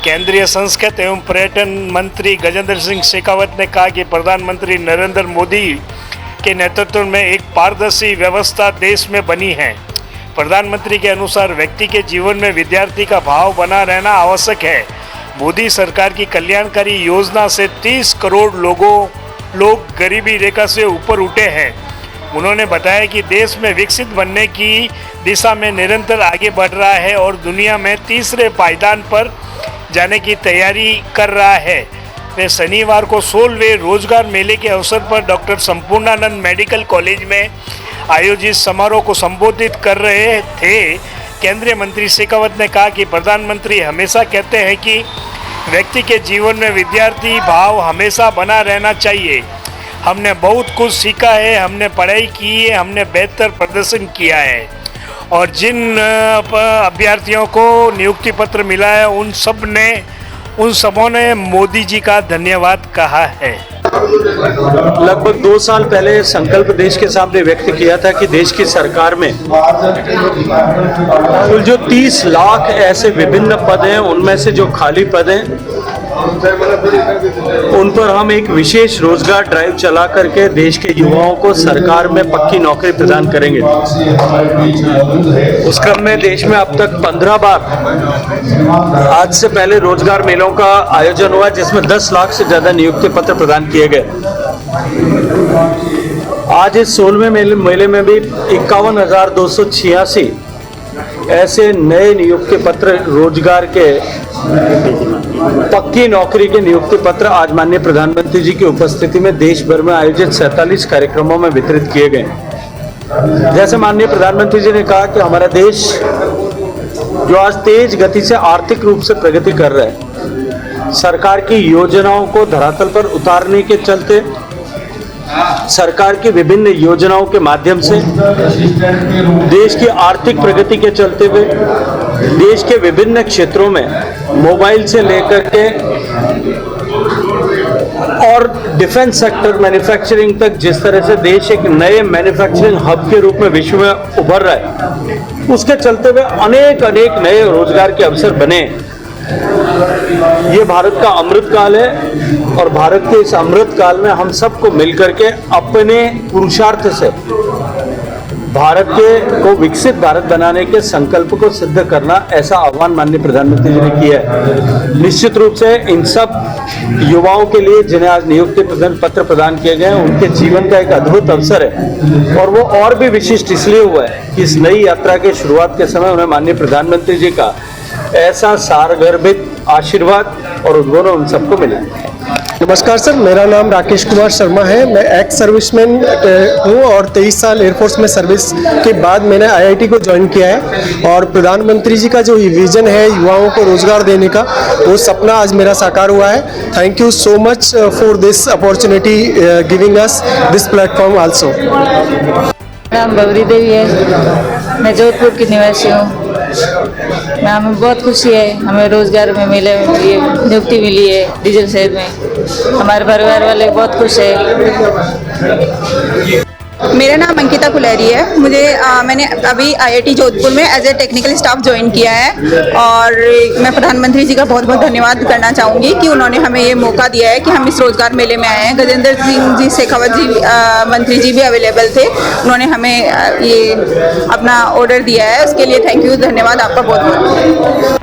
केंद्रीय संस्कृति एवं पर्यटन मंत्री गजेंद्र सिंह शेखावत ने कहा कि प्रधानमंत्री नरेंद्र मोदी के नेतृत्व में एक पारदर्शी व्यवस्था देश में बनी है। प्रधानमंत्री के अनुसार व्यक्ति के जीवन में विद्यार्थी का भाव बना रहना आवश्यक है। मोदी सरकार की कल्याणकारी योजना से 30 करोड़ लोग गरीबी रेखा से ऊपर उठे हैं। उन्होंने बताया कि देश में विकसित बनने की दिशा में निरंतर आगे बढ़ रहा है और दुनिया में तीसरे पायदान पर जाने की तैयारी कर रहा है। वे शनिवार को 16वें रोजगार मेले के अवसर पर डॉक्टर संपूर्णानंद मेडिकल कॉलेज में आयोजित समारोह को संबोधित कर रहे थे। केंद्रीय मंत्री शेखावत ने कहा कि प्रधानमंत्री हमेशा कहते हैं कि व्यक्ति के जीवन में विद्यार्थी भाव हमेशा बना रहना चाहिए। हमने बहुत कुछ सीखा है, हमने पढ़ाई की है, हमने बेहतर प्रदर्शन किया है और जिन अभ्यर्थियों को नियुक्ति पत्र मिला है उन सबों ने मोदी जी का धन्यवाद कहा है। लगभग 2 साल पहले संकल्प देश के सामने व्यक्त किया था कि देश की सरकार में कुल जो 30 लाख ऐसे विभिन्न पद हैं, उनमें से जो खाली पद हैं उन पर हम एक विशेष रोजगार ड्राइव चला करके देश के युवाओं को सरकार में पक्की नौकरी प्रदान करेंगे। उस क्रम में देश में अब तक 15 बार आज से पहले रोजगार मेलों का आयोजन हुआ, जिसमें 10 लाख से ज्यादा नियुक्ति पत्र प्रदान किए गए। आज इस 16वें मेले में भी 51,286 ऐसे नए नियुक्ति पत्र, रोजगार के पक्की नौकरी के नियुक्ति पत्र आज माननीय प्रधानमंत्री जी की उपस्थिति में देश भर में आयोजित 47 कार्यक्रमों में वितरित किए गए। जैसे माननीय प्रधानमंत्री जी ने कहा कि हमारा देश जो आज तेज गति से आर्थिक रूप से प्रगति कर रहा है, सरकार की योजनाओं को धरातल पर उतारने के चलते, सरकार की विभिन्न योजनाओं के माध्यम से देश की आर्थिक प्रगति के चलते हुए देश के विभिन्न क्षेत्रों में मोबाइल से लेकर के और डिफेंस सेक्टर, मैन्युफैक्चरिंग तक जिस तरह से देश एक नए मैन्युफैक्चरिंग हब के रूप में विश्व में उभर रहा है, उसके चलते हुए अनेक नए रोजगार के अवसर बने। ये भारत का अमृत काल है और भारत के इस अमृत काल में हम सबको मिलकर के अपने पुरुषार्थ से भारत को विकसित भारत बनाने के संकल्प को सिद्ध करना, ऐसा आह्वान माननीय प्रधानमंत्री जी ने किया है। निश्चित रूप से इन सब युवाओं के लिए जिन्हें आज नियुक्ति पत्र प्रदान किए गए हैं, उनके जीवन का एक अद्भुत अवसर है और वो और भी विशिष्ट इसलिए हुआ है कि इस नई यात्रा के शुरुआत के समय उन्हें माननीय प्रधानमंत्री जी का ऐसा सारगर्भित आशीर्वाद और उद्बोधन उन सबको मिला। नमस्कार सर, मेरा नाम राकेश कुमार शर्मा है। मैं एक्स सर्विसमैन हूँ और 23 साल एयरफोर्स में सर्विस के बाद मैंने आईआईटी को ज्वाइन किया है और प्रधानमंत्री जी का जो विजन है युवाओं को रोजगार देने का, वो सपना आज मेरा साकार हुआ है। Thank you so much for this opportunity giving us this platform also. नाम बबरी देवी है, मैं जोधपुर की निवासी हूँ। हमें बहुत खुशी है, हमें रोजगार में नियुक्ति मिली है डीजल शहर में। हमारे परिवार वाले बहुत खुश है। मेरा नाम अंकिता कुलहरी है। मैंने अभी आईआईटी जोधपुर में as a technical staff join किया है और मैं प्रधानमंत्री जी का बहुत बहुत धन्यवाद करना चाहूँगी कि उन्होंने हमें ये मौका दिया है कि हम इस रोजगार मेले में आए हैं। गजेंद्र सिंह जी शेखावत जी मंत्री जी भी अवेलेबल थे, उन्होंने हमें ये अपना ऑर्डर दिया है, उसके लिए थैंक यू, धन्यवाद आपका बहुत बहुत।